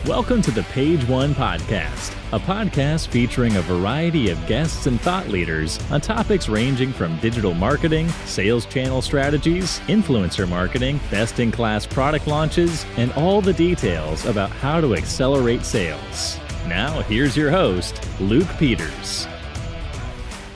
Welcome to the Page One Podcast, a podcast featuring a variety of guests and thought leaders on topics ranging from digital marketing, sales channel strategies, influencer marketing, best-in-class product launches, and all the details about how to accelerate sales. Now, here's your host, Luke Peters.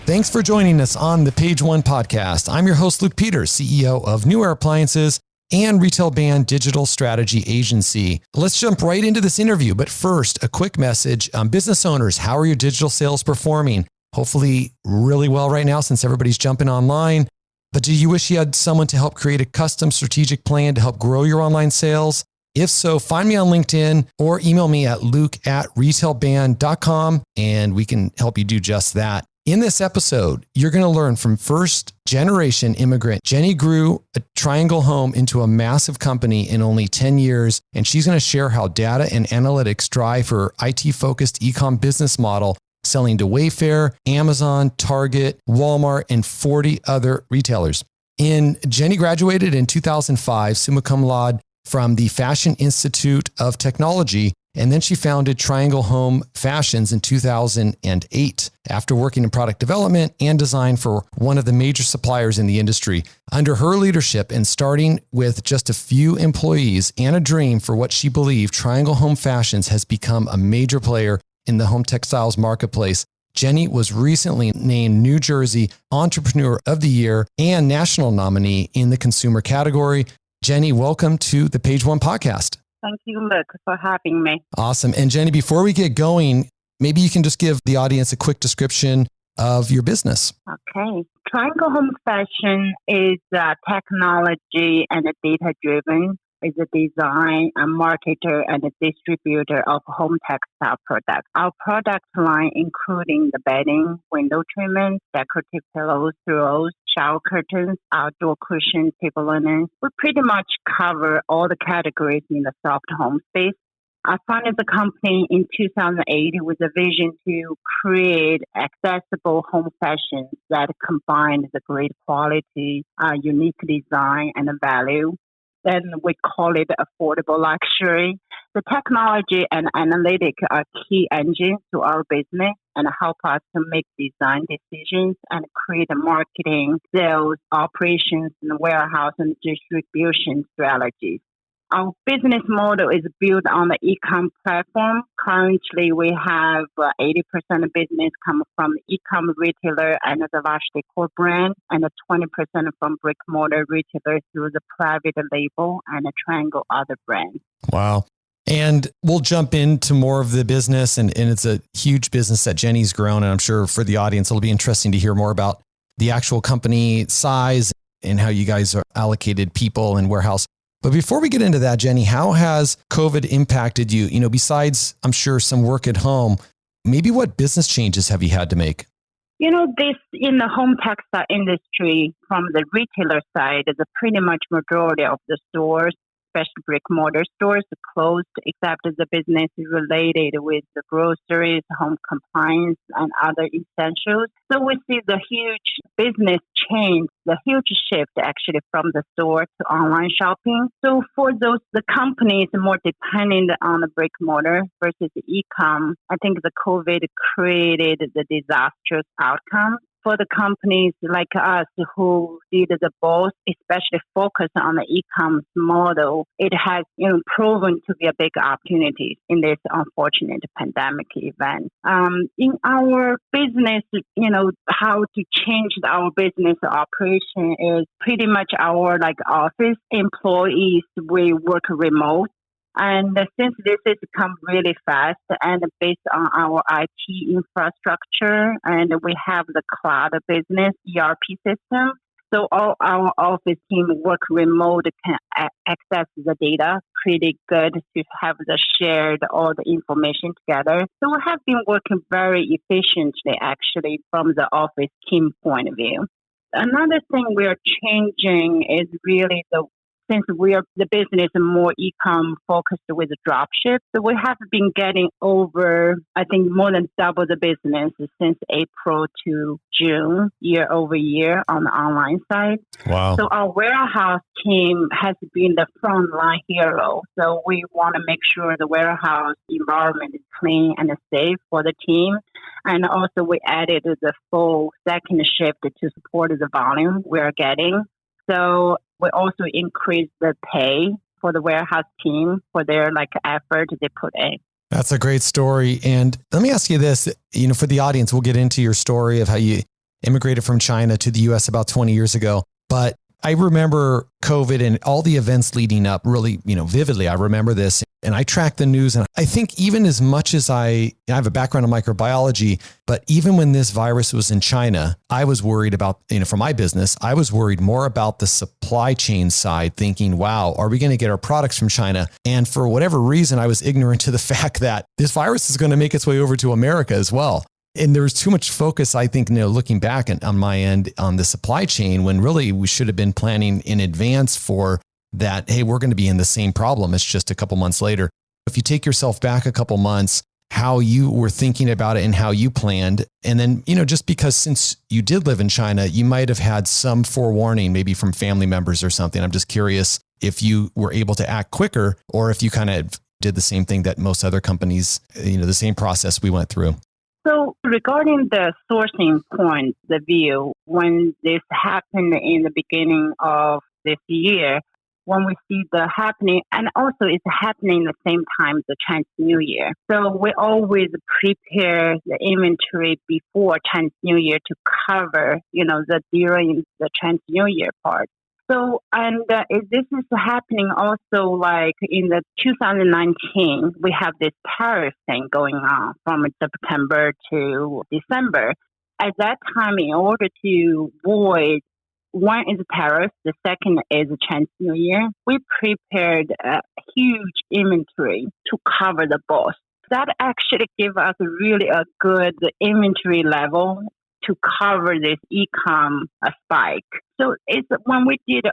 Thanks for joining us on the Page One Podcast. I'm your host, Luke Peters, CEO of New Era Appliances and Retail Band Digital Strategy Agency. Let's jump right into this interview. But first, a quick message. Business owners, how are your digital sales performing? Hopefully really well right now since everybody's jumping online. But do you wish you had someone to help create a custom strategic plan to help grow your online sales? If so, find me on LinkedIn or email me at luke@retailband.com and we can help you do just that. In this episode, you're going to learn from first-generation immigrant Jenny grew a triangle home into a massive company in only 10 years, and she's going to share how data and analytics drive her IT-focused e-com business model, selling to Wayfair, Amazon, Target, Walmart, and 40 other retailers. Jenny graduated in 2005, summa cum laude, from the Fashion Institute of Technology, and then she founded Triangle Home Fashions in 2008 after working in product development and design for one of the major suppliers in the industry. Under her leadership and starting with just a few employees and a dream for what she believed, Triangle Home Fashions has become a major player in the home textiles marketplace. Jenny was recently named New Jersey Entrepreneur of the Year and National Nominee in the consumer category. Jenny, welcome to the Page One Podcast. Thank you, Luke, for having me. Awesome. And Jenny, before we get going, maybe you can just give the audience a quick description of your business. Okay. Triangle Home Fashion is technology and data-driven. Is a design, a marketer, and a distributor of home textile products. Our product line, including the bedding, window treatments, decorative pillows, throws, shower curtains, outdoor cushions, table linen. We pretty much cover all the categories in the soft home space. I founded the company in 2008 with a vision to create accessible home fashion that combined the great quality, unique design, and value. Then we call it affordable luxury. The technology and analytics are key engines to our business and help us to make design decisions and create a marketing, sales, operations, and warehouse and distribution strategies. Our business model is built on the e-com platform. Currently, we have 80% of business come from e-com retailer and the large Decor brand, and 20% from brick-and-mortar retailers through the private label and a Triangle other brands. Wow. And we'll jump into more of the business, and it's a huge business that Jenny's grown, and I'm sure for the audience, it'll be interesting to hear more about the actual company size and how you guys are allocated people and warehouse. But before we get into that, Jenny, how has COVID impacted you? Besides, I'm sure, some work at home, maybe what business changes have you had to make? This in the home textile industry, from the retailer side, is pretty much majority of the stores, especially brick-and-mortar stores, closed, except the business related with the groceries, home compliance, and other essentials. So we see the huge business change, the huge shift actually from the store to online shopping. So for the companies more dependent on the brick-and-mortar versus the e-com, I think the COVID created the disastrous outcome. For the companies like us who did the both, especially focus on the e-commerce model, it has proven to be a big opportunity in this unfortunate pandemic event. In our business, how to change our business operation is pretty much our office employees, we work remote. And since this has come really fast and based on our IT infrastructure, and we have the cloud business ERP system, so all our office team work remote, can access the data pretty good to have the shared all the information together. So we have been working very efficiently actually from the office team point of view. Another thing we are changing is really since the business is more e-com focused with drop ship, so we have been getting over, I think, more than double the business since April to June, year over year on the online side. Wow. So our warehouse team has been the frontline hero. So we want to make sure the warehouse environment is clean and safe for the team. And also we added the full second shift to support the volume we are getting. So we also increased the pay for the warehouse team for their effort they put in. That's a great story. And let me ask you this, for the audience, we'll get into your story of how you immigrated from China to the US about 20 years ago. But I remember COVID and all the events leading up really, vividly. I remember this and I tracked the news. And I think even as much as I have a background in microbiology, but even when this virus was in China, I was worried about, for my business, I was worried more about the supply chain side, thinking, wow, are we going to get our products from China? And for whatever reason, I was ignorant to the fact that this virus is going to make its way over to America as well. And there was too much focus, I think, looking back on my end on the supply chain when really we should have been planning in advance for that. Hey, we're going to be in the same problem. It's just a couple months later. If you take yourself back a couple months, how you were thinking about it and how you planned. And then, just because since you did live in China, you might have had some forewarning, maybe from family members or something. I'm just curious if you were able to act quicker or if you kind of did the same thing that most other companies, the same process we went through. So regarding the sourcing point, the view, when this happened in the beginning of this year, when we see the happening, and also it's happening at the same time the Chinese New Year. So we always prepare the inventory before Chinese New Year to cover, during the Chinese New Year part. So, and this is happening also in the 2019, we have this tariff thing going on from September to December. At that time, in order to avoid, one is tariff, the second is Chinese New Year, we prepared a huge inventory to cover the both. That actually gave us really a good inventory level to cover this e-com spike. So it's when we did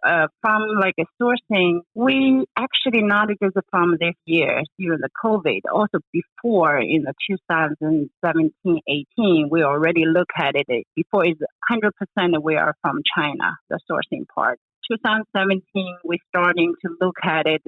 from a sourcing, we actually not just from this year during the COVID, also before in the 2017-18, we already look at it. Before it's 100% we are from China, the sourcing part. 2017, we're starting to look at it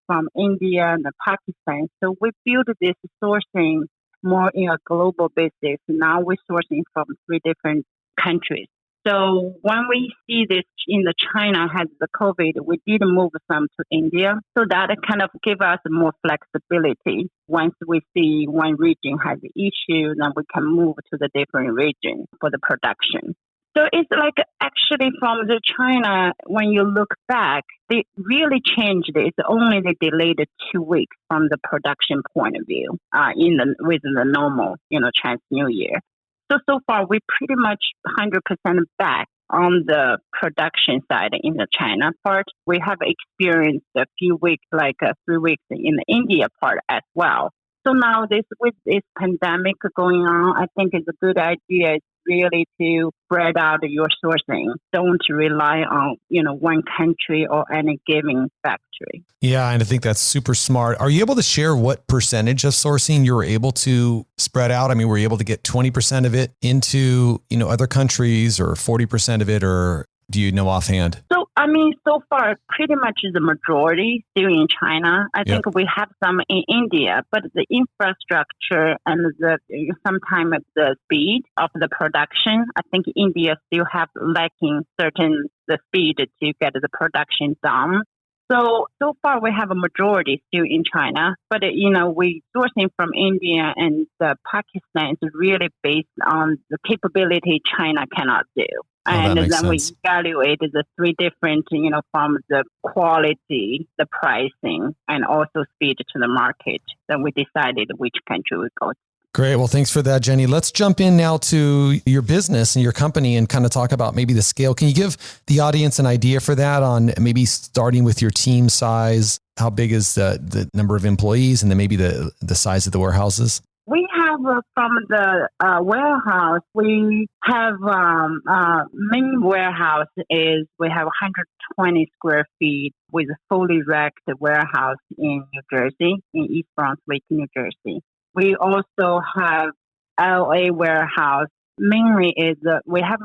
from India and Pakistan. So we built this sourcing more in a global basis. Now we're sourcing from 3 different countries. So when we see this in the China has the COVID, we did move some to India. So that kind of give us more flexibility. Once we see one region has an issue, then we can move to the different region for the production. So it's actually from the China, when you look back, they really changed it. It's only they delayed 2 weeks from the production point of view within the normal, Chinese New Year. So far, we're pretty much 100% back on the production side in the China part. We have experienced a few weeks, 3 weeks in the India part as well. So now with this pandemic going on, I think it's a good idea really to spread out your sourcing. Don't rely on, one country or any given factory. Yeah, and I think that's super smart. Are you able to share what percentage of sourcing you were able to spread out? I mean, were you able to get 20% of it into, other countries or 40% of it, or do you know offhand? So far, pretty much the majority still in China. I think we have some in India, but the infrastructure and sometimes the speed of the production, I think India still have lacking the speed to get the production done. So far we have a majority still in China, but we sourcing from India and Pakistan is really based on the capability China cannot do. And then we evaluated the 3 different, from the quality, the pricing, and also speed to the market. Then we decided which country we go to. Great. Well, thanks for that, Jenny. Let's jump in now to your business and your company and kind of talk about maybe the scale. Can you give the audience an idea for that on maybe starting with your team size? How big is the number of employees and then maybe the size of the warehouses? We have have from the warehouse, we have main warehouse is we have 120 square feet with a fully racked warehouse in New Jersey, in East Brunswick, New Jersey. We also have LA warehouse. Mainly is we have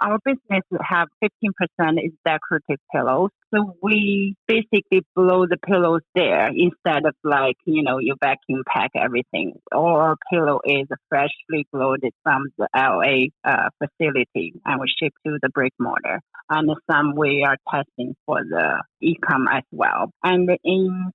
our business have 15% is decorative pillows. So we basically blow the pillows there instead of you vacuum pack everything. All our pillow is freshly loaded from the LA facility and we ship to the brick mortar. And some we are testing for the e-com as well. And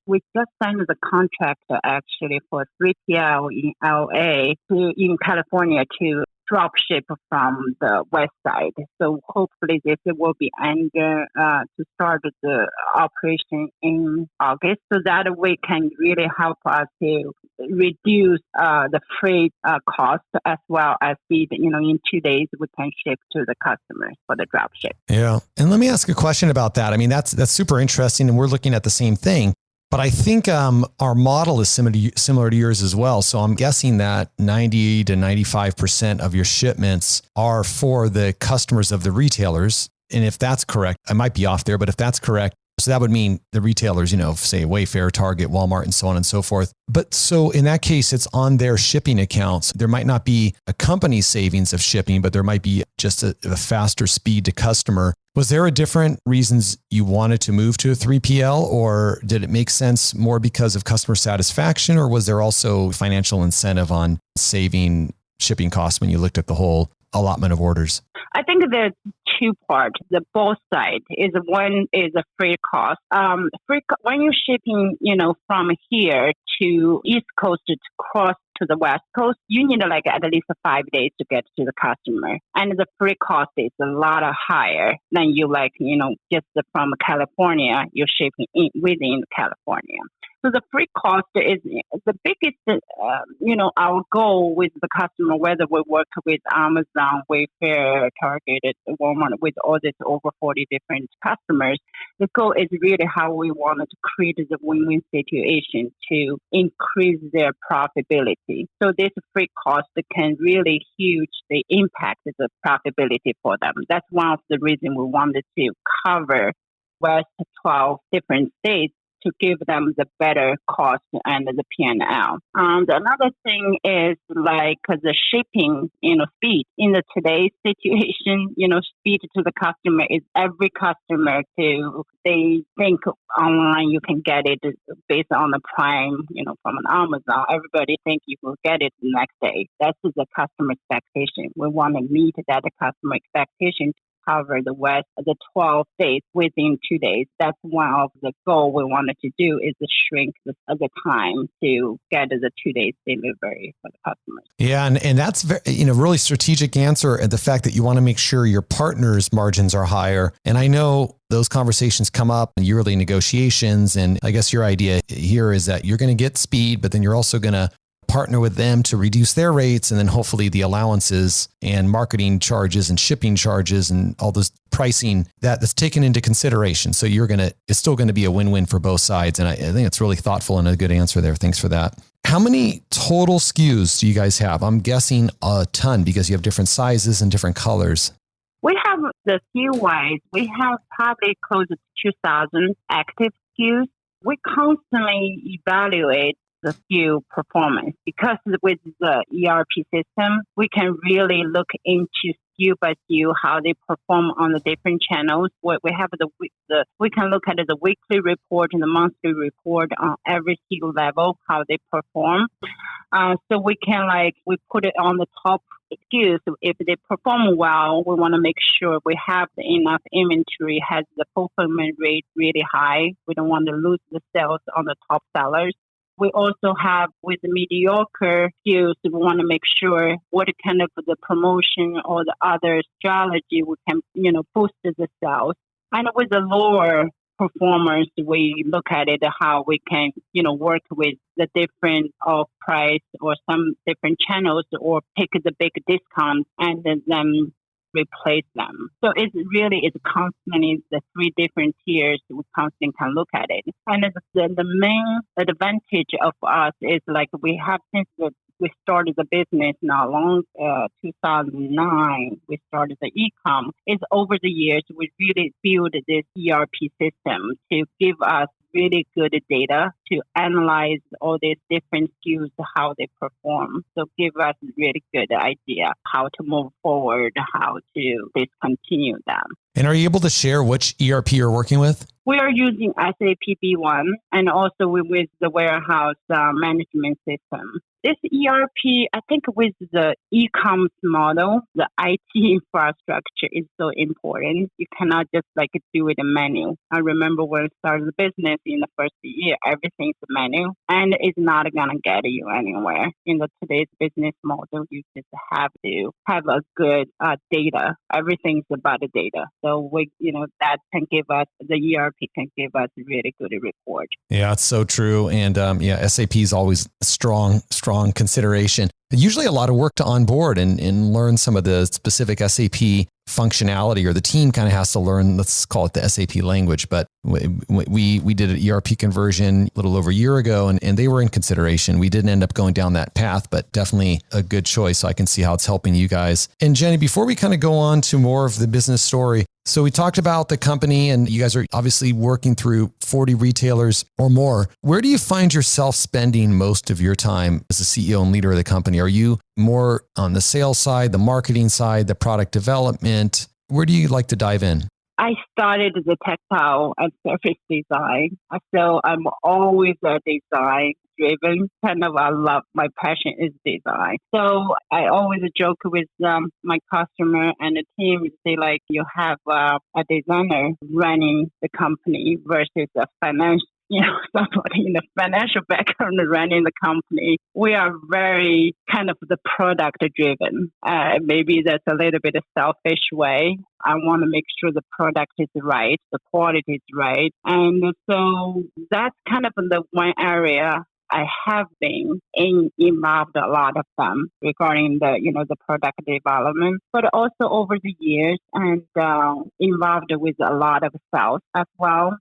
we just signed the contract actually for 3PL in LA in California to drop ship from the west side. So hopefully this will be under to start the operation in August, so that we can really help us to reduce the freight cost as well as in 2 days we can ship to the customers for the drop ship. Yeah. And let me ask a question about that. I mean, that's super interesting and we're looking at the same thing. But I think our model is similar to yours as well. So I'm guessing that 90 to 95% of your shipments are for the customers of the retailers. And if that's correct, I might be off there, but if that's correct, so that would mean the retailers, say Wayfair, Target, Walmart, and so on and so forth. But so in that case, it's on their shipping accounts. There might not be a company savings of shipping, but there might be just a faster speed to customer. Was there a different reasons you wanted to move to a 3PL, or did it make sense more because of customer satisfaction, or was there also financial incentive on saving shipping costs when you looked at the whole allotment of orders? I think there's two parts. The both sides is one is a freight cost. When you're shipping, from here to East Coast to cross to the West Coast, you need at least 5 days to get to the customer. And the freight cost is a lot higher than you just from California, you're shipping within California. So the freight cost is the biggest, our goal with the customer, whether we work with Amazon, Wayfair, Target, Walmart, with all this over 40 different customers. The goal is really how we wanted to create the win-win situation to increase their profitability. So this freight cost can really hugely impact the profitability for them. That's one of the reasons we wanted to cover West 12 different states to give them the better cost and the P&L. Another thing is the shipping, speed. In the today's situation, speed to the customer is every customer they think online you can get it based on the Prime, from an Amazon. Everybody think you will get it the next day. That's the customer expectation. We want to meet that customer expectation. Cover the 12 states within 2 days. That's one of the goal we wanted to do is to shrink the time to get the 2 days delivery for the customers. Yeah, and that's really strategic answer, and the fact that you want to make sure your partners' margins are higher. And I know those conversations come up in yearly negotiations, and I guess your idea here is that you're going to get speed, but then you're also going to partner with them to reduce their rates, and then hopefully the allowances and marketing charges and shipping charges and all this pricing that's taken into consideration. So it's still going to be a win-win for both sides. And I think it's really thoughtful and a good answer there. Thanks for that. How many total SKUs do you guys have? I'm guessing a ton because you have different sizes and different colors. We have the SKU-wise, we have probably close to 2,000 active SKUs. We constantly evaluate the SKU performance because with the ERP system, we can really look into SKU by SKU how they perform on the different channels. We have we can look at the weekly report and the monthly report on every SKU level how they perform. So we can we put it on the top SKUs. If they perform well, we want to make sure we have enough inventory, has the fulfillment rate really high. We don't want to lose the sales on the top sellers. We also have with the mediocre SKUs, we want to make sure what kind of the promotion or the other strategy we can, boost the sales. And with the lower performers, we look at it how we can, work with the different price or some different channels or pick the big discounts and then replace them. So it's constantly the three different tiers. We constantly can look at it. And the main advantage of us is we have since the we started the business not long, 2009, we started the e-com. It's over the years, we really built this ERP system to give us really good data to analyze all these different SKUs, how they perform. So give us a really good idea how to move forward, how to discontinue them. And are you able to share which ERP you're working with? We are using SAP B1 and also with the warehouse management system. This ERP, I think with the e-commerce model, the IT infrastructure is so important. You cannot just do it in manual. I remember when I started the business in the first year, everything's manual and it's not going to get you anywhere. In today's business model, you just have to have a good data. Everything's about the data. So that can give us, the ERP can give us a really good report. Yeah, it's so true. And SAP is always strong consideration. Usually a lot of work to onboard and learn some of the specific SAP functionality, or the team kind of has to learn, let's call it the SAP language. But we did an ERP conversion a little over a year ago, and they were in consideration. We didn't end up going down that path, but definitely a good choice. So I can see how it's helping you guys. And Jenny, before we kind of go on to more of the business story, so we talked about the company, and you guys are obviously working through 40 retailers or more. Where do you find yourself spending most of your time as the CEO and leader of the company? Are you more on the sales side, the marketing side, the product development? Where do you like to dive in? I started the textile and surface design. So I'm always a design driven. I love, my passion is design. So I always joke with my customer and the team, say you have a designer running the company versus a financial, somebody in the financial background running the company. We are very kind of the product driven. Maybe that's a little bit of selfish way. I want to make sure the product is right, the quality is right. And so that's kind of the one area I have been involved a lot of them regarding the product development, but also over the years and involved with a lot of sales as well,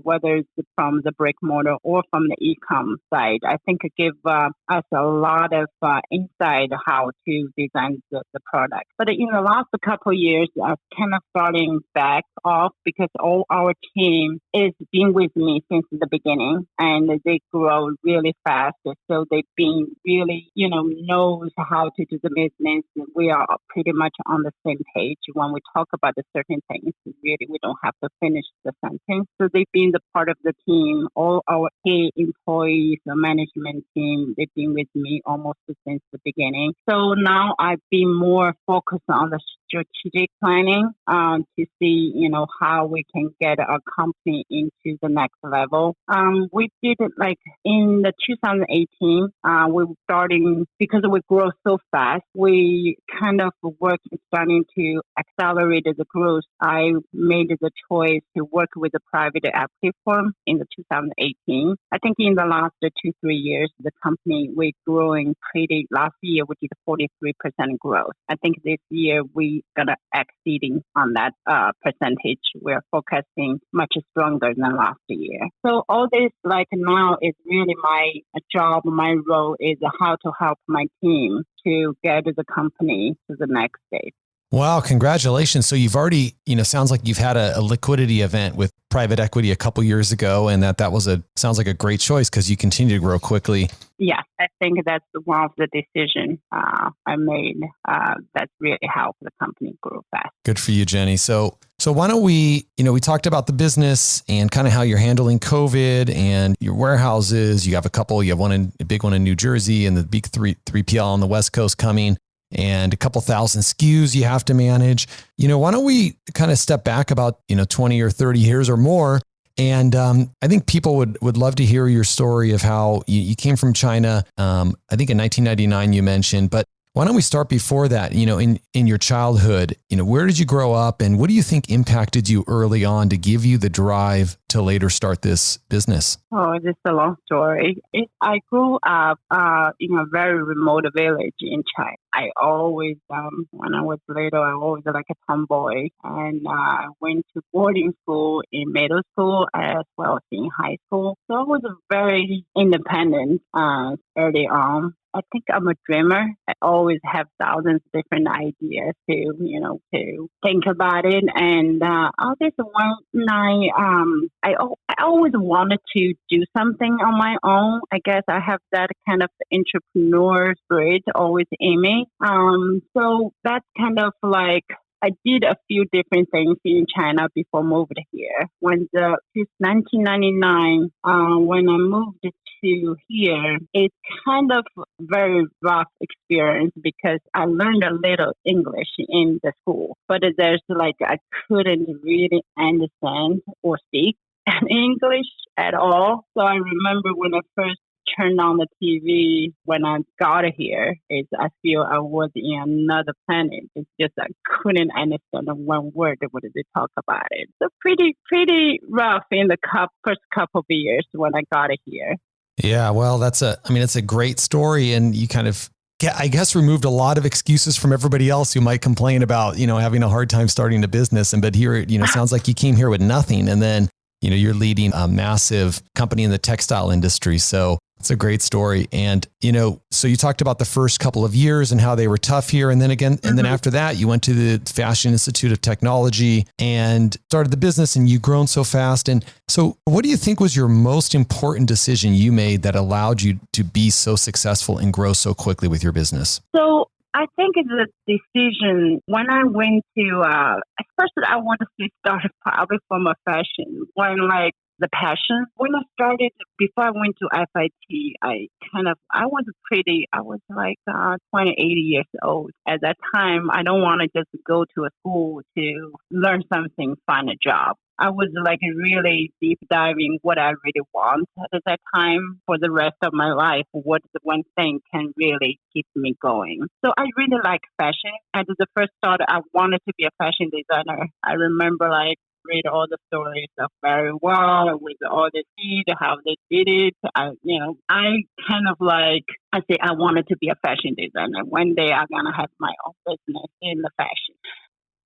whether it's from the brick mortar or from the e-com side. I think it give us a lot of insight how to design the product. But in the last couple of years, I'm kind of starting back off because all our team is been with me since the beginning, and they grow really fast. So they've been really, knows how to do the business. We are pretty much on the same page when we talk about the certain things. Really, we don't have to finish the sentence. So they've been the part of the team. All our key employees, the management team, they've been with me almost since the beginning. So now I've been more focused on the strategic planning to see, how we can get our company into the next level. We did it in the 2018. We were starting, because we grow so fast, we kind of starting to accelerate the growth. I made the choice to work with a private equity firm in the 2018. I think in the last 2-3 years, the company we're growing pretty. Last year we did 43% growth. I think this year we gonna exceeding on that percentage. We're forecasting much stronger than last year. So all this now is really my job. My role is how to help my team to get the company to the next stage. Wow, congratulations. So you've already, sounds like you've had a liquidity event with private equity a couple years ago, and that sounds like a great choice because you continue to grow quickly. Yeah, I think that's one of the decisions I made that really helped the company grow fast. Good for you, Jenny. So why don't we talked about the business and kind of how you're handling COVID and your warehouses. You have a big one in New Jersey and the big 3PL on the West Coast coming, and a couple thousand SKUs you have to manage. Why don't we kind of step back about, 20 or 30 years or more? And I think people would love to hear your story of how you came from China. I think in 1999 you mentioned, but why don't we start before that? In your childhood, where did you grow up, and what do you think impacted you early on to give you the drive to later start this business? Oh, it's a long story. I grew up in a very remote village in China. I always, when I was little, I always like a tomboy. And I went to boarding school in middle school as well as in high school. So I was very independent early on. I think I'm a dreamer. I always have thousands of different ideas to think about it. And all this one night, I always wanted to do something on my own. I guess I have that kind of entrepreneur spirit always in me. So that's kind of like I did a few different things in China before moving here. Since 1999, when I moved to here, it's kind of very rough experience because I learned a little English in the school, but there's like I couldn't really understand or speak English at all. So I remember when I first turned on the TV when I got here, I feel I was in another planet. It's just I couldn't understand one word what they talk about it. So pretty rough in the first couple of years when I got here. Yeah, well, it's a great story, and you kind of, I guess, removed a lot of excuses from everybody else who might complain about, having a hard time starting a business. But here, it sounds like you came here with nothing, and then, you're leading a massive company in the textile industry. So it's a great story. And, so you talked about the first couple of years and how they were tough here. And then then after that, you went to the Fashion Institute of Technology and started the business, and you've grown so fast. And so what do you think was your most important decision you made that allowed you to be so successful and grow so quickly with your business? So I think it's a decision when I went to, first I wanted to start probably from a fashion, the passion. When I started, before I went to FIT, I was like 28 years old. At that time, I don't want to just go to a school to learn something, find a job. I was like really deep diving what I really want at that time for the rest of my life. What the one thing can really keep me going. So I really like fashion. And the first thought I wanted to be a fashion designer. I remember read all the stories of very well with all the seed, how they did it. I kind of I say I wanted to be a fashion designer. One day I'm going to have my own business in the fashion.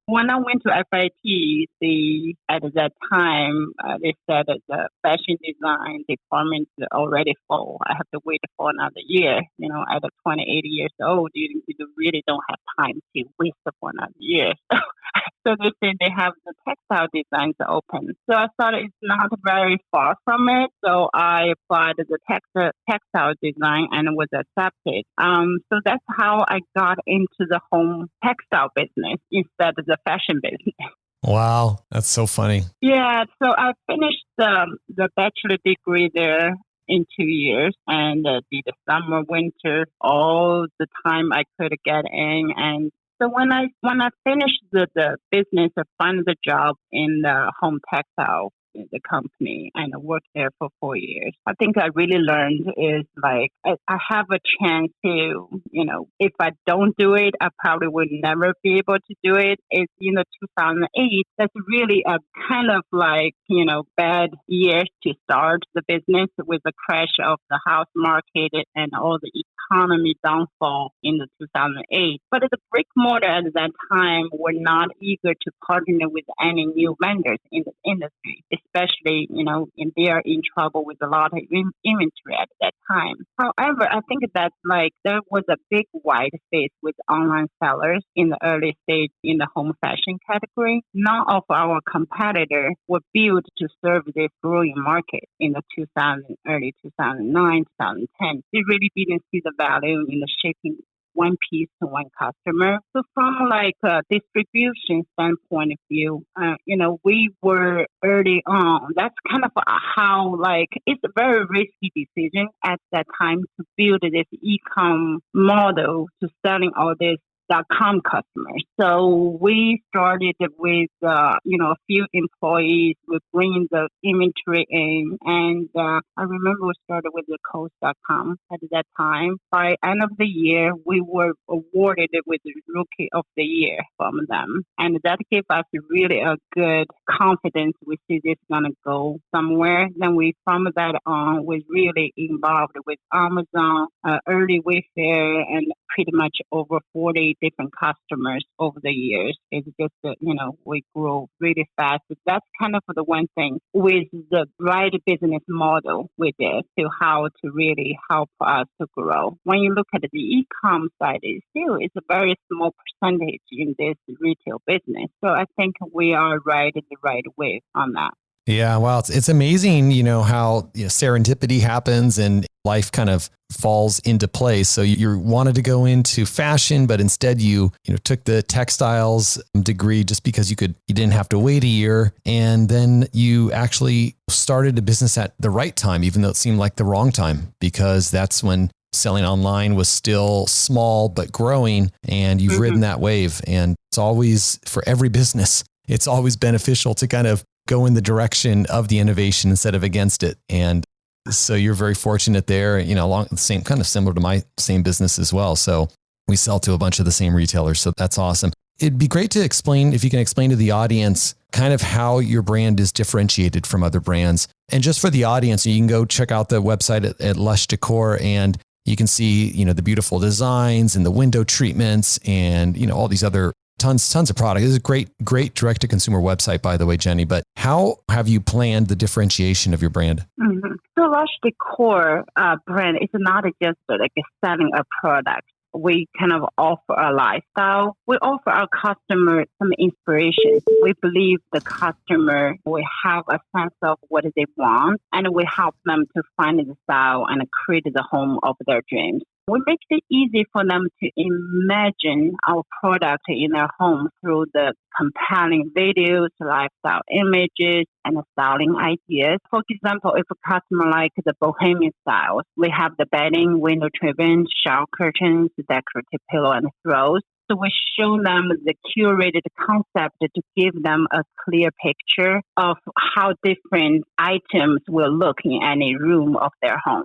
When I went to FIT, at that time, they said that the fashion design department is already full. I have to wait for another year. At 28 years old, you really don't have time to waste for another year. So they said they have the textile designs open. So I thought it's not very far from it. So I applied to the textile design and was accepted. So that's how I got into the home textile business instead of the fashion business. Wow, that's so funny. Yeah, so I finished the bachelor degree there in 2 years and did the summer, winter, all the time I could get in. And so when I finished the business, I found the job in the home textile, the company, and I worked there for 4 years. I think I really learned is I have a chance to, if I don't do it, I probably would never be able to do it. It's 2008. That's really a kind of bad year to start the business with the crash of the house market and all the economy downfall in the 2008. But the brick mortar at that time were not eager to partner with any new vendors in the industry, especially, and they are in trouble with a lot of inventory at that time. However, I think that there was a big wide space with online sellers in the early stage in the home fashion category. None of our competitors were built to serve this growing market in the early 2009, 2010. They really didn't see the value in the shipping one piece to one customer. So from a distribution standpoint of view, we were early on. That's kind of how it's a very risky decision at that time to build this e-com model to selling all this .com customers. So we started with, a few employees. We bring the inventory in, and I remember we started with the Coast.com at that time. By end of the year, we were awarded with the Rookie of the Year from them, and that gave us really a good confidence. We see this gonna go somewhere. Then from that on, was really involved with Amazon, early Wayfair, and pretty much over 40 different customers over the years. It's just, we grow really fast. That's kind of the one thing with the right business model we did to how to really help us to grow. When you look at the e-com side, it's a very small percentage in this retail business. So I think we are right in the right way on that. Yeah, well, it's amazing, how serendipity happens and life kind of falls into place. So you wanted to go into fashion, but instead you took the textiles degree just because you didn't have to wait a year, and then you actually started a business at the right time, even though it seemed like the wrong time, because that's when selling online was still small but growing, and you've ridden that wave. And it's always, for every business, it's always beneficial to kind of go in the direction of the innovation instead of against it. And so you're very fortunate there, along the same, kind of similar to my same business as well. So we sell to a bunch of the same retailers. So that's awesome. It'd be great to explain, if you can explain to the audience kind of how your brand is differentiated from other brands. And just for the audience, you can go check out the website at Lush Decor, and you can see, the beautiful designs and the window treatments and, all these other tons of product. It's a great direct-to-consumer website, by the way, Jenny. But how have you planned the differentiation of your brand? Mm-hmm. So Lush Decor brand is not just like selling a product. We kind of offer a lifestyle. We offer our customer some inspiration. We believe the customer will have a sense of what they want, and we help them to find the style and create the home of their dreams. We make it easy for them to imagine our product in their home through the compelling videos, lifestyle images, and styling ideas. For example, if a customer likes the bohemian styles, we have the bedding, window treatment, shower curtains, decorative pillow, and throws. So we show them the curated concept to give them a clear picture of how different items will look in any room of their home.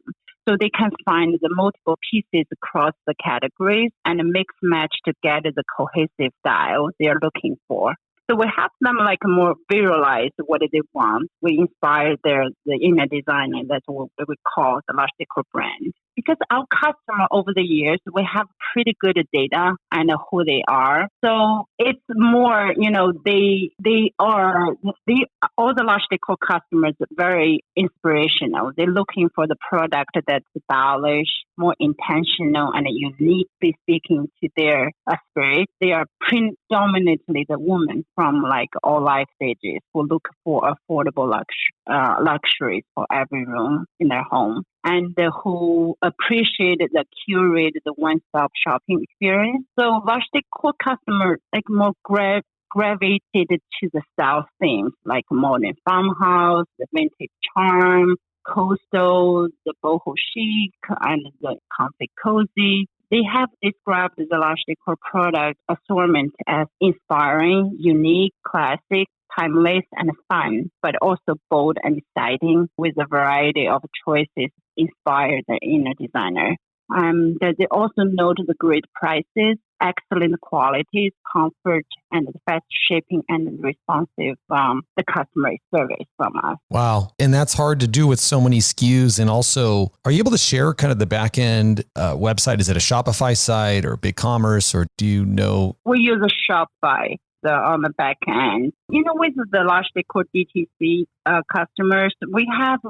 So they can find the multiple pieces across the categories and mix match to get the cohesive style they're looking for. So we help them more visualize what they want. We inspire the inner design, and that's what we call the Lush Decor brand. Because our customer over the years, we have pretty good data and who they are. So it's more, all the Lush Decor customers are very inspirational. They're looking for the product that's stylish, more intentional, and uniquely speaking to their spirit. They are predominantly the women from all life stages who look for affordable luxuries for every room in their home, and who appreciate the curated, the one-stop shopping experience. So Lush Decor customers more gravitated to the style themes like modern farmhouse, the vintage charm, coastal, the boho chic, and the comfy cozy. They have described the Lush Decor product assortment as inspiring, unique, classic, timeless, and fun, but also bold and exciting with a variety of choices inspired the inner designer. They also note the great prices, excellent qualities, comfort, and the fast shipping and responsive the customer service from us. Wow. And that's hard to do with so many SKUs. And also, are you able to share kind of the back end website? Is it a Shopify site or BigCommerce, or do you know? We use a Shopify on the back end. With the Lush Decor DTC customers, we have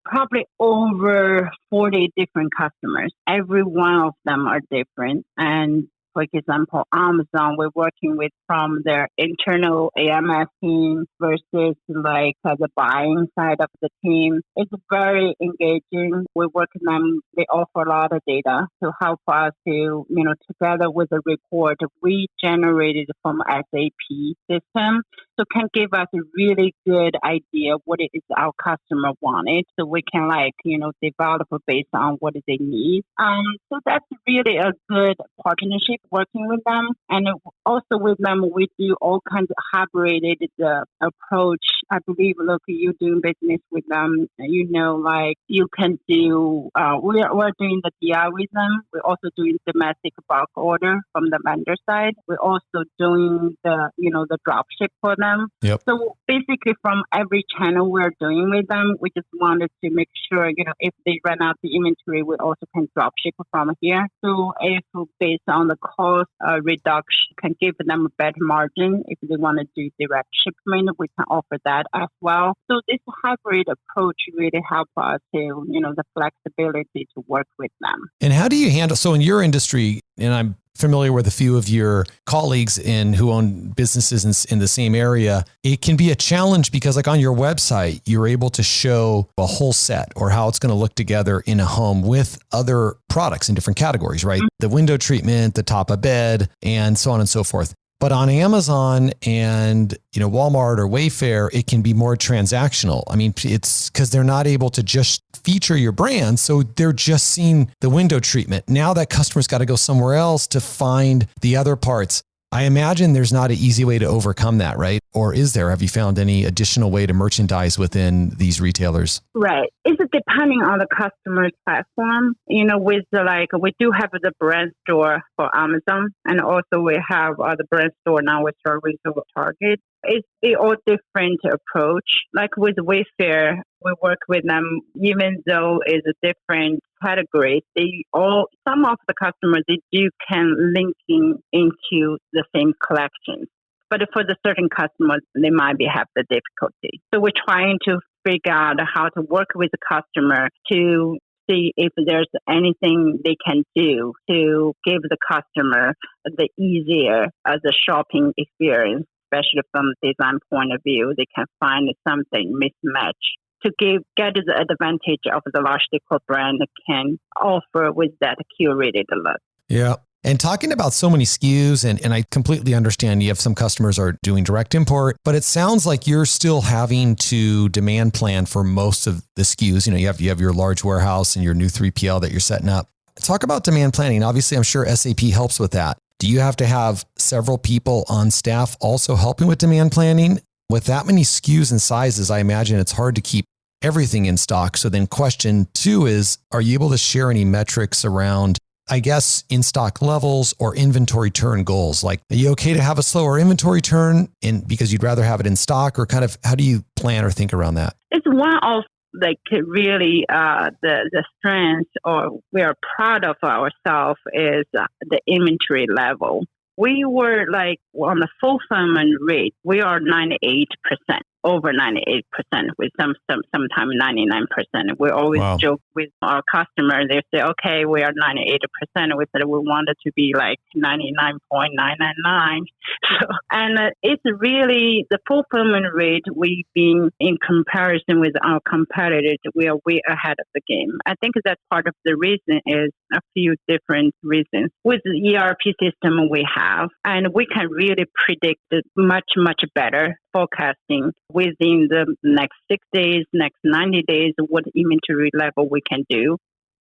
probably over 40 different customers. Every one of them are different. And for example, Amazon, we're working with from their internal AMS team versus the buying side of the team. It's very engaging. We work with them. They offer a lot of data to help us to, together with the report we generated from SAP system. So can give us a really good idea of what it is our customer wanted. So we can develop based on what they need. So that's really a good partnership working with them. And also with them, we do all kinds of hybrid approach. I believe, look, you're doing business with them, you can do, we're doing the DI with them. We're also doing domestic bulk order from the vendor side. We're also doing the drop ship for them. Yep. So basically from every channel we're doing with them, we just wanted to make sure, if they run out the inventory, we also can drop ship from here. So if based on the cost reduction, can give them a better margin. If they want to do direct shipment, we can offer that as well. So this hybrid approach really helps us to, the flexibility to work with them. And how do you handle, so in your industry, and I'm familiar with a few of your colleagues who own businesses in the same area, it can be a challenge because like on your website, you're able to show a whole set or how it's going to look together in a home with other products in different categories, right? Mm-hmm. The window treatment, the top of bed, and so on and so forth. But on Amazon and, Walmart or Wayfair, it can be more transactional. I mean, it's because they're not able to just feature your brand. So they're just seeing the window treatment. Now that customer's got to go somewhere else to find the other parts. I imagine there's not an easy way to overcome that, right? Or is there? Have you found any additional way to merchandise within these retailers? Right. It's depending on the customer's platform. We do have the brand store for Amazon, and also we have the brand store now with service over Target. It's all different approach. Like with Wayfair, we work with them, even though it's a different category. Some of the customers, they can linking into the same collection. But for the certain customers, they might have the difficulty. So we're trying to figure out how to work with the customer to see if there's anything they can do to give the customer the easier as a shopping experience, especially from the design point of view. They can find something mismatch to get the advantage of the large decor brand can offer with that curated look. Yeah. And talking about so many SKUs, and I completely understand you have some customers are doing direct import, but it sounds like you're still having to demand plan for most of the SKUs. You have your large warehouse and your new 3PL that you're setting up. Talk about demand planning. Obviously, I'm sure SAP helps with that. Do you have to have several people on staff also helping with demand planning? With that many SKUs and sizes, I imagine it's hard to keep everything in stock. So then question 2 is, are you able to share any metrics around, I guess, in-stock levels or inventory turn goals? Like, are you okay to have a slower inventory turn because you'd rather have it in stock, or kind of how do you plan or think around that? It's one of really the strengths, or we are proud of ourselves, is the inventory level. We were on the fulfillment rate, we are 98%. Over 98%, with sometimes 99%. We always joke with our customers. They say, okay, we are 98%. We said we wanted to be 99.999. And it's really the fulfillment rate. We've been in comparison with our competitors. We are way ahead of the game. I think that part of the reason is a few different reasons. With the ERP system we have, and we can really predict much, much better forecasting within the next 6 days, next 90 days, what inventory level we can do.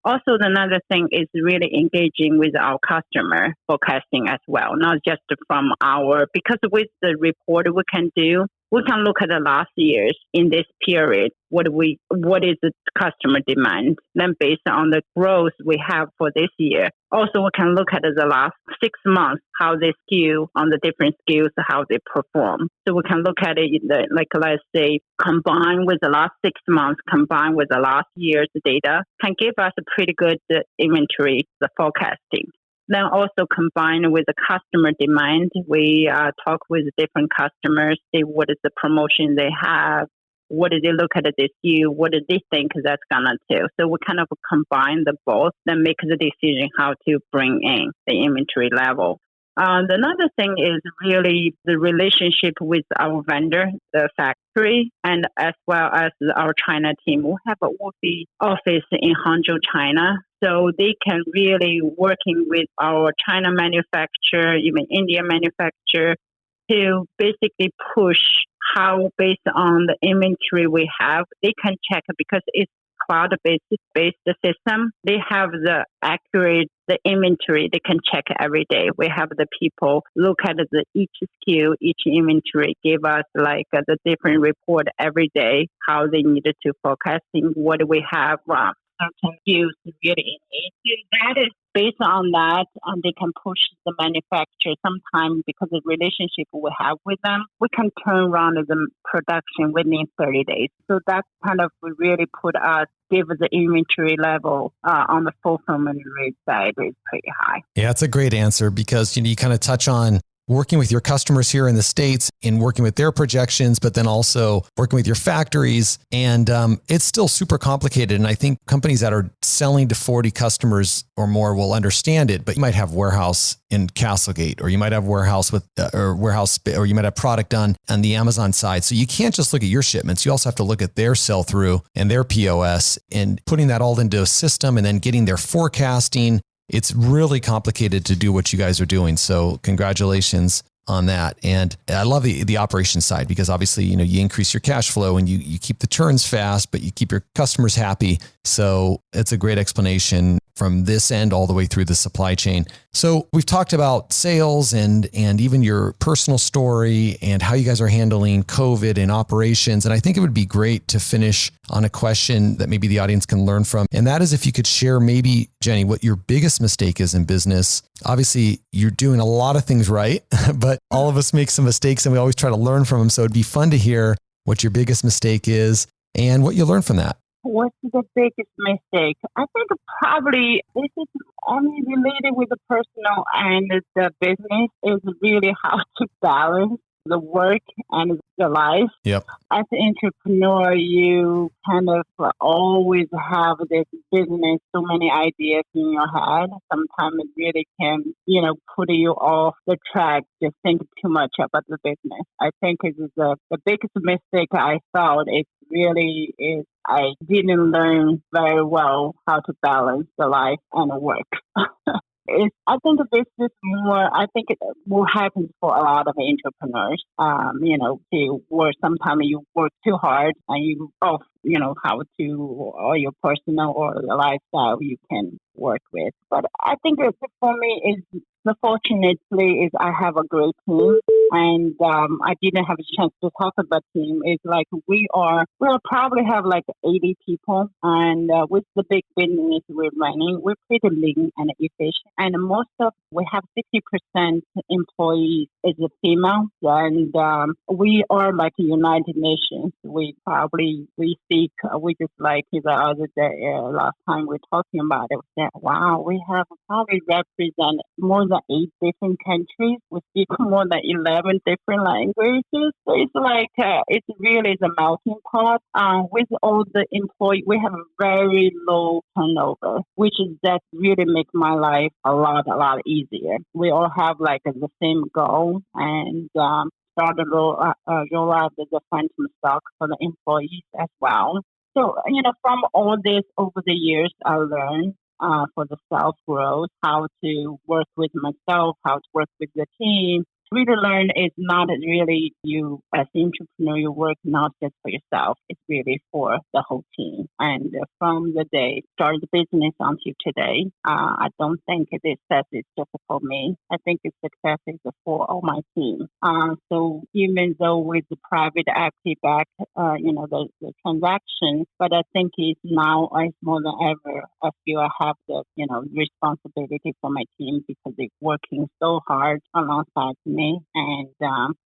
Also, another thing is really engaging with our customer forecasting as well, not just because with the report we can do, we can look at the last years in this period, what is the customer demand. Then based on the growth we have for this year, also we can look at the last 6 months, how they skew on the different SKUs, how they perform. So we can look at it, let's say, combined with the last 6 months, combined with the last year's data, can give us a pretty good inventory, the forecasting. Then also combined with the customer demand, we talk with different customers, see what is the promotion they have, what do they look at this SKU, what do they think that's going to do. So we kind of combine the both, then make the decision how to bring in the inventory level. Another thing is really the relationship with our vendor, the factory, and as well as our China team. We have an office in Hangzhou, China. So they can really working with our China manufacturer, even India manufacturer, to basically push how based on the inventory we have, they can check because it's cloud-based system. They have the accurate the inventory. They can check every day. We have the people look at each SKU, each inventory, give us like the different report every day, how they needed to forecasting, what do we have certain SKUs really in. That is based on that, and they can push the manufacturer sometimes because of the relationship we have with them. We can turn around the production within 30 days. So that kind of really give the inventory level on the fulfillment rate side is pretty high. Yeah, that's a great answer because you kind of touch on working with your customers here in the States and working with their projections, but then also working with your factories. And it's still super complicated. And I think companies that are selling to 40 customers or more will understand it, but you might have warehouse in Castlegate, or you might have warehouse or you might have product done on the Amazon side. So you can't just look at your shipments. You also have to look at their sell through and their POS and putting that all into a system and then getting their forecasting. It's really complicated to do what you guys are doing. So congratulations on that. And I love the operations side because obviously, you increase your cash flow and you keep the turns fast, but you keep your customers happy. So it's a great explanation from this end all the way through the supply chain. So we've talked about sales and even your personal story and how you guys are handling COVID and operations. And I think it would be great to finish on a question that maybe the audience can learn from. And that is if you could share maybe, Jenny, what your biggest mistake is in business. Obviously, you're doing a lot of things right, but all of us make some mistakes and we always try to learn from them. So it'd be fun to hear what your biggest mistake is and what you learned from that. What's the biggest mistake? I think probably this is only related with the personal and the business is really how to balance the work and the life. Yep. As an entrepreneur, you kind of always have this business, so many ideas in your head. Sometimes it really can, put you off the track, just think too much about the business. I think it is the biggest mistake I thought is I didn't learn very well how to balance the life and the work. I think this is it will happen for a lot of entrepreneurs. Sometimes you work too hard and you how to, or your personal or the lifestyle you can work with. But I think for me fortunately is I have a great team, and I didn't have a chance to talk about team. It's like we'll probably have like 80 people, and with the big business we're running, we're pretty lean and efficient. And we have 60% employees is a female, and we are like a United Nations. We just like the other day, last time we were talking about it, we said, wow, we have probably represent more than 8 different countries. We speak more than 11 different languages. So it's like, it's really the melting pot. With all the employees, we have a very low turnover, that really makes my life a lot easier. We all have like the same goal, and start to roll out the phantom stock for the employees as well. So, from all this over the years, I learned for the self-growth, how to work with myself, how to work with the team. Really learn is not really you as an entrepreneur, you work not just for yourself, it's really for the whole team. And from the day started the business until today, I don't think the success is just for me. I think the success is for all my team. So even though with the private equity back, the transaction, but I think it's now more than ever, I feel I have the, responsibility for my team because they're working so hard alongside me. And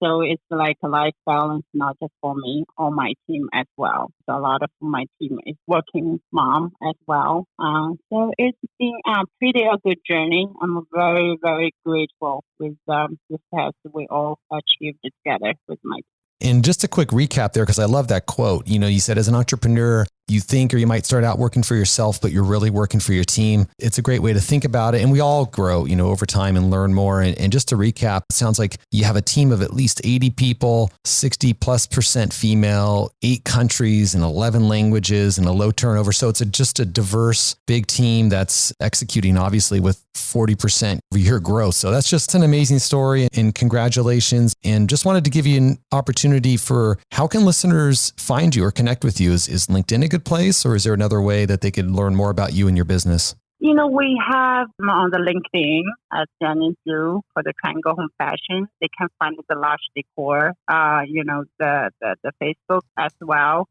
so it's like a life balance, not just for me, or my team as well. So a lot of my team is working mom as well. So it's been pretty a good journey. I'm very, very grateful with the success we all achieved together with my team. And just a quick recap there, because I love that quote. You said as an entrepreneur, you think, or you might start out working for yourself, but you're really working for your team. It's a great way to think about it. And we all grow, over time and learn more. And just to recap, it sounds like you have a team of at least 80 people, 60+% female, 8 countries and 11 languages and a low turnover. So it's just a diverse, big team that's executing obviously with 40% year growth. So that's just an amazing story, and congratulations. And just wanted to give you an opportunity for how can listeners find you or connect with you? Is LinkedIn a good place, or is there another way that they could learn more about you and your business? We have on the LinkedIn as Jenny Zhu for the Triangle Home Fashion. They can find the Laude Decor, the Facebook as well.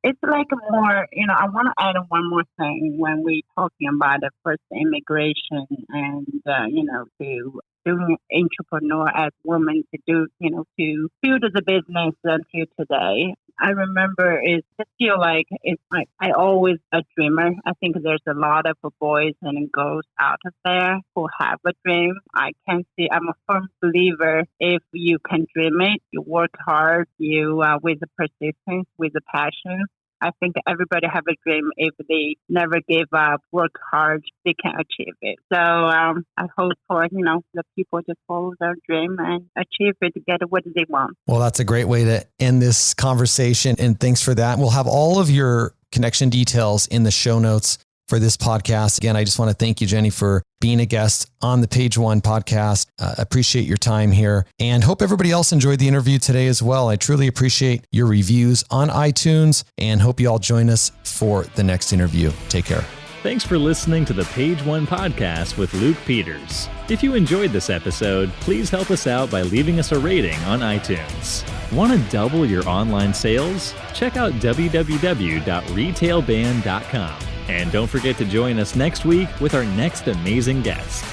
It's like more, I want to add one more thing when we're talking about the first immigration and, to doing entrepreneur as women to do, to build the business until today. I remember it just feel like it's like I always a dreamer. I think there's a lot of boys and girls out there who have a dream. I'm a firm believer if you can dream it, you work hard, you with the persistence, with the passion. I think everybody have a dream. If they never give up, work hard, they can achieve it. So I hope for, the people just follow their dream and achieve it, get what they want. Well, that's a great way to end this conversation. And thanks for that. We'll have all of your connection details in the show notes for this podcast. Again, I just want to thank you, Jenny, for being a guest on the Page One podcast. Appreciate your time here and hope everybody else enjoyed the interview today as well. I truly appreciate your reviews on iTunes and hope you all join us for the next interview. Take care. Thanks for listening to the Page One podcast with Luke Peters. If you enjoyed this episode, please help us out by leaving us a rating on iTunes. Want to double your online sales? Check out www.retailband.com. And don't forget to join us next week with our next amazing guest.